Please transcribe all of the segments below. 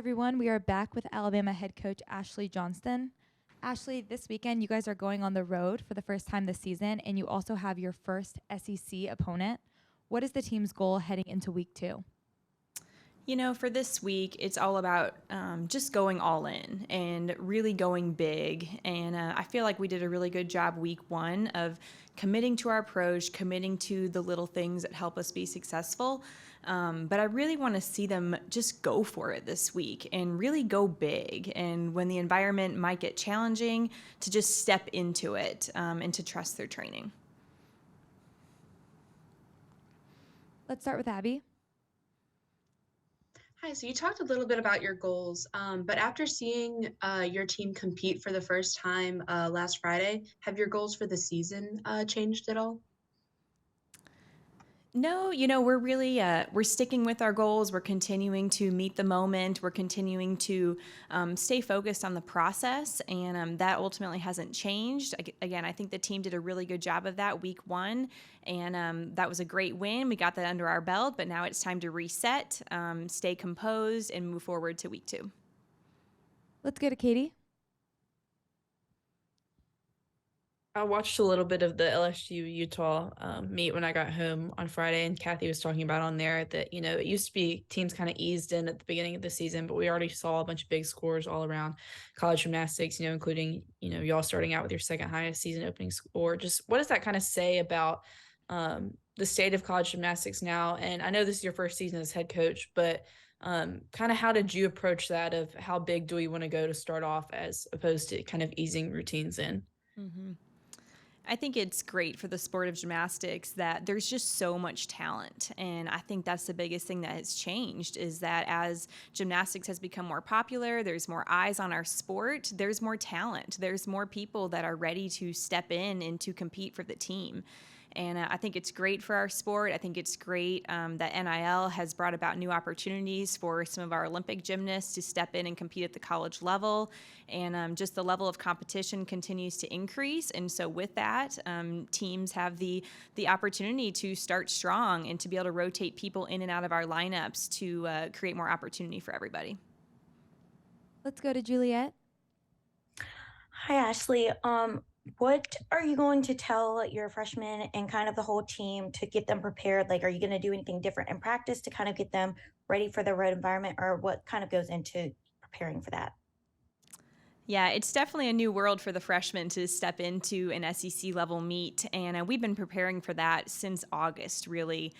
everyone. We are back with Alabama head coach Ashely Johnston. Ashely, this weekend you guys are going on the road for the first time this season, and you also have your first SEC opponent. What is the team's goal heading into week 2? You know, for this week, it's all about just going all in and really going big. And I feel like we did a really good job week 1 of committing to our approach, committing to the little things that help us be successful. But I really want to see them just go for it this week and really go big. And when the environment might get challenging, to just step into it and to trust their training. Let's start with Abby. Hi, so you talked a little bit about your goals, but after seeing your team compete for the first time last Friday, have your goals for the season changed at all? No, we're really we're sticking with our goals. We're continuing to meet the moment. We're continuing to stay focused on the process, and that ultimately hasn't changed. Again, I think the team did a really good job of that week 1, and that was a great win. We got that under our belt, but now it's time to reset, stay composed, and move forward to week 2. Let's go to Katie. I watched a little bit of the LSU Utah meet when I got home on Friday, and Kathy was talking about on there that, it used to be teams kind of eased in at the beginning of the season, but we already saw a bunch of big scores all around college gymnastics, including, y'all starting out with your second highest season opening score. Just what does that kind of say about the state of college gymnastics now? And I know this is your first season as head coach, but kind of how did you approach that of how big do we want to go to start off as opposed to kind of easing routines in? Mm-hmm. I think it's great for the sport of gymnastics that there's just so much talent. And I think that's the biggest thing that has changed is that as gymnastics has become more popular, there's more eyes on our sport, there's more talent. There's more people that are ready to step in and to compete for the team. And I think it's great for our sport. I think it's great that NIL has brought about new opportunities for some of our Olympic gymnasts to step in and compete at the college level. And just the level of competition continues to increase. And so with that, teams have the opportunity to start strong and to be able to rotate people in and out of our lineups to create more opportunity for everybody. Let's go to Juliet. Hi, Ashely. What are you going to tell your freshmen and kind of the whole team to get them prepared? Like, are you going to do anything different in practice to kind of get them ready for the road environment, or what kind of goes into preparing for that? Yeah, it's definitely a new world for the freshmen to step into an SEC level meet, and we've been preparing for that since August, really.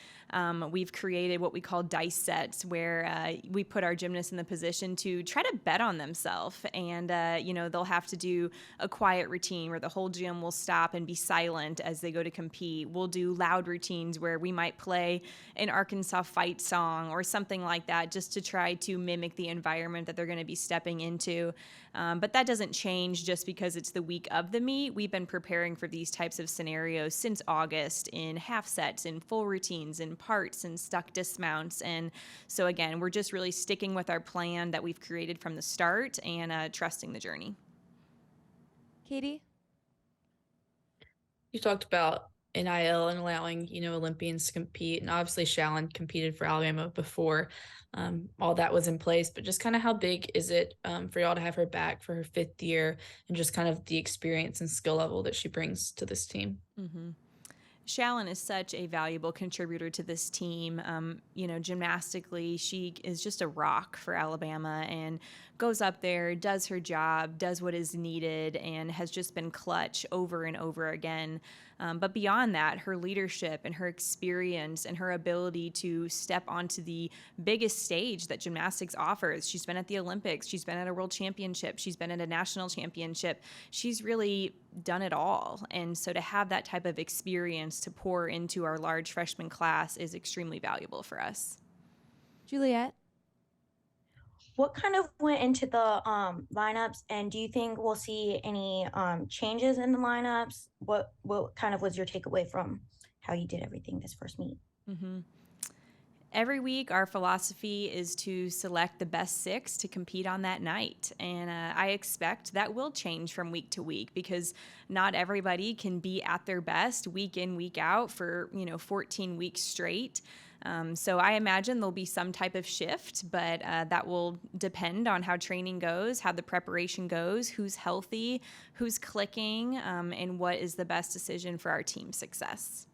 We've created what we call dice sets where we put our gymnasts in the position to try to bet on themselves, and they'll have to do a quiet routine where the whole gym will stop and be silent as they go to compete. We'll do loud routines where we might play an Arkansas fight song or something like that just to try to mimic the environment that they're going to be stepping into. But that doesn't change just because it's the week of the meet. We've been preparing for these types of scenarios since August in half sets, in full routines, in parts, and stuck dismounts. And so again, we're just really sticking with our plan that we've created from the start and trusting the journey. Katie? You talked about NIL and allowing, Olympians to compete. And obviously Shallon competed for Alabama before all that was in place. But just kind of how big is it for y'all to have her back for her 5th year and just kind of the experience and skill level that she brings to this team? Mm-hmm. Shallon is such a valuable contributor to this team. Gymnastically, she is just a rock for Alabama and goes up there, does her job, does what is needed, and has just been clutch over and over again. But beyond that, her leadership and her experience and her ability to step onto the biggest stage that gymnastics offers. She's been at the Olympics. She's been at a world championship. She's been at a national championship. She's really done it all. And so to have that type of experience to pour into our large freshman class is extremely valuable for us. Juliet? What kind of went into the lineups, and do you think we'll see any changes in the lineups? What kind of was your takeaway from how you did everything this first meet? Mm-hmm. Every week, our philosophy is to select the best 6 to compete on that night. And I expect that will change from week to week because not everybody can be at their best week in, week out for, 14 weeks straight. So I imagine there'll be some type of shift, but that will depend on how training goes, how the preparation goes, who's healthy, who's clicking, and what is the best decision for our team's success.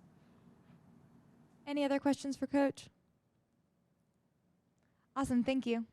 Any other questions for Coach? Awesome. Thank you.